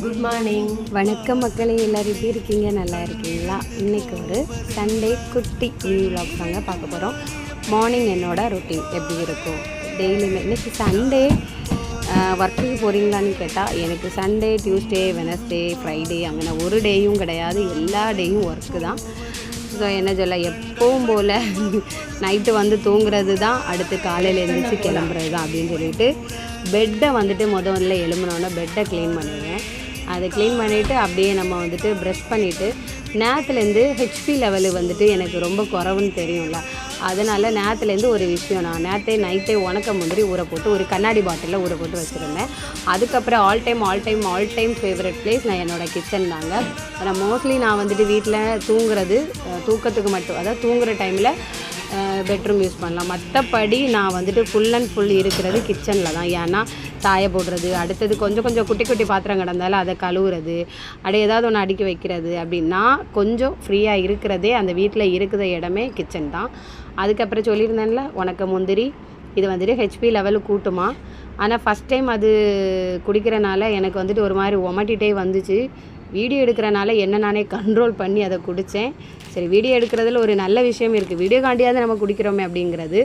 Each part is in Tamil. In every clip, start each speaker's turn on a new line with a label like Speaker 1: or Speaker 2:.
Speaker 1: Good morning.
Speaker 2: வணக்கம் மக்களே, எல்லோரும் எப்படி இருக்கீங்க? நல்லா இருக்கீங்களா? இன்றைக்கி ஒரு சண்டே குட்டி விலாக் தாங்க பார்க்க போகிறோம். மார்னிங் என்னோட ரொட்டீன் எப்படி இருக்கும் டெய்லியுமே. இன்றைக்கி சண்டே ஒர்க்குக்கு போகிறீங்களான்னு கேட்டால் எனக்கு சண்டே, டியூஸ்டே, வெனஸ்டே, ஃப்ரைடே அங்கே ஒரு டேயும் கிடையாது. எல்லா டேயும் ஒர்க்கு தான். ஸோ என்ன சொல்ல, எப்பவும் போல் நைட்டு வந்து தூங்குறது தான், அடுத்து காலையில் எழுந்திரிச்சு கிளம்புறது தான் அப்படின்னு சொல்லிட்டு பெட்டை வந்துட்டு முதல்ல எழும்பினோன்னே பெட்டை க்ளீன் பண்ணுவேன். அதை க்ளீன் பண்ணிவிட்டு அப்படியே நம்ம வந்துட்டு ப்ரஷ் பண்ணிவிட்டு நேரத்துலேருந்து ஹெச்பி லெவலு வந்துட்டு எனக்கு ரொம்ப குறவுன்னு தெரியும்ல. அதனால் நேரத்துலேருந்து ஒரு விஷயம், நான் நைட்டே உணக்க முந்திரி ஊற போட்டு ஒரு கண்ணாடி பாட்டிலில் ஊற போட்டு வச்சுருந்தேன். அதுக்கப்புறம் ஆல் டைம் ஃபேவரட் பிளேஸ் நான் என்னோடய கிச்சன் தாங்க. ஆனால் மோஸ்ட்லி நான் வந்துட்டு வீட்டில் தூக்கத்துக்கு மட்டும், அதாவது தூங்குகிற டைமில் பெட்ரூம் யூஸ் பண்ணலாம். மற்றபடி நான் வந்துட்டு ஃபுல் அண்ட் ஃபுல் இருக்கிறது கிச்சனில் தான். ஏன்னா சாய போடுறது, அடுத்தது கொஞ்சம் குட்டி குட்டி பாத்திரம் கிடந்தாலும் அதை கழுவுறது, அப்படியே ஏதாவது ஒன்று அடுக்கி வைக்கிறது அப்படின்னா கொஞ்சம் ஃப்ரீயாக இருக்கிறதே அந்த வீட்டில் இருக்கிற இடமே கிச்சன் தான். அதுக்கப்புறம் சொல்லியிருந்தேன்ல உனக்கு முந்திரி, இது வந்துட்டு ஹெச்பி லெவலு கூட்டுமா. ஆனால் ஃபஸ்ட் டைம் அது குடிக்கிறனால எனக்கு வந்துட்டு ஒரு மாதிரி உமட்டிகிட்டே வந்துச்சு. வீடியோ எடுக்கிறனால என்ன நானே கண்ட்ரோல் பண்ணி அதை குடித்தேன். சரி, வீடியோ எடுக்கிறதுல ஒரு நல்ல விஷயம் இருக்குது, வீடியோ காண்டியாவது நம்ம குடிக்கிறோமே அப்படிங்கிறது.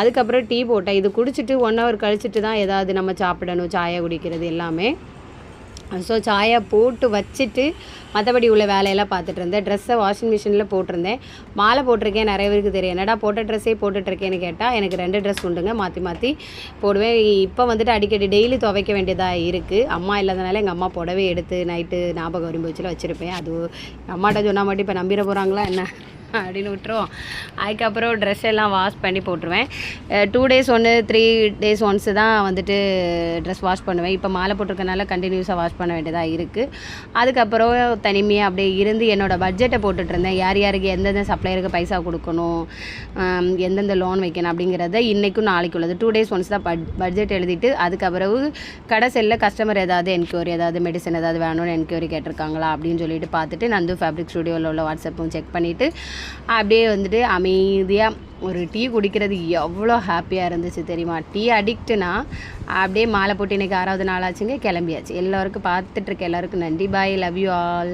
Speaker 2: அதுக்கப்புறம் டீ போட்டேன். இது குடிச்சிட்டு 1 hour கழிச்சிட்டு தான் ஏதாவது நம்ம சாப்பிடணும், சாயா குடிக்கிறது எல்லாமே. ஸோ சாயா போட்டு வச்சுட்டு மற்றபடி உள்ள வேலையெல்லாம் பார்த்துட்டு இருந்தேன். ட்ரெஸ்ஸை வாஷிங் மிஷினில் போட்டிருந்தேன். மாலை போட்டிருக்கேன். நிறைய பேருக்கு தெரியும், என்னடா போட்ட ட்ரெஸ்ஸே போட்டுட்ருக்கேன்னு கேட்டால் எனக்கு 2 ட்ரெஸ் உண்டுங்க, மாற்றி போடுவேன். இப்போ வந்துட்டு அடிக்கடி டெய்லி துவைக்க வேண்டியதாக இருக்குது. அம்மா இல்லாதனால எங்கள் அம்மா புடவை எடுத்து நைட்டு ஞாபகம் வரும்போச்சில் வச்சுருப்பேன். அது அம்மாட்ட சொன்னால் மட்டும் இப்போ நம்பிட போகிறாங்களா என்ன அப்படின்னு விட்டுருவோம். அதுக்கப்புறம் ட்ரெஸ் எல்லாம் வாஷ் பண்ணி போட்டுருவேன். 2 days 3 days ஒன்ஸு தான் வந்துட்டு ட்ரெஸ் வாஷ் பண்ணுவேன். இப்போ மாலை போட்டிருக்கனால கண்டினியூஸாக வாஷ் பண்ண வேண்டியதாக இருக்குது. அதுக்கப்புறம் தனிமையாக அப்படியே இருந்து என்னோடய பட்ஜெட்டை போட்டுட்ருந்தேன். யார் யாருக்கு எந்தெந்த சப்ளையருக்கு பைசா கொடுக்கணும், எந்தெந்த லோன் வைக்கணும் அப்படிங்கிறத இன்றைக்கும் நாளைக்கு உள்ளது 2 days ஒன்ஸ் தான் பட்ஜெட் எழுதிட்டு, அதுக்கப்புறம் கடை செல்லில் கஸ்டமர் ஏதாவது என்கொயரி, ஏதாவது மெடிசன் ஏதாவது வேணும்னு என்கொயரி கேட்டிருக்காங்களா அப்படின்னு சொல்லிட்டு பார்த்துட்டு நந்து ஃபேப்ரிக் ஸ்டுடியோவில் உள்ள வாட்ஸ்அப்பும் செக் பண்ணிவிட்டு அப்படியே வந்துட்டு அமைதியாக ஒரு டீ குடிக்கிறது எவ்வளோ ஹாப்பியாக இருந்துச்சு தெரியுமா. டீ அடிக்ட்டுனா அப்படியே மாலை போட்டு இன்றைக்கி 6வது நாளாச்சுங்க, கிளம்பியாச்சு. எல்லோருக்கும் பார்த்துட்ருக்க எல்லாருக்கும் நன்றி. பாய், லவ் யூ ஆல்.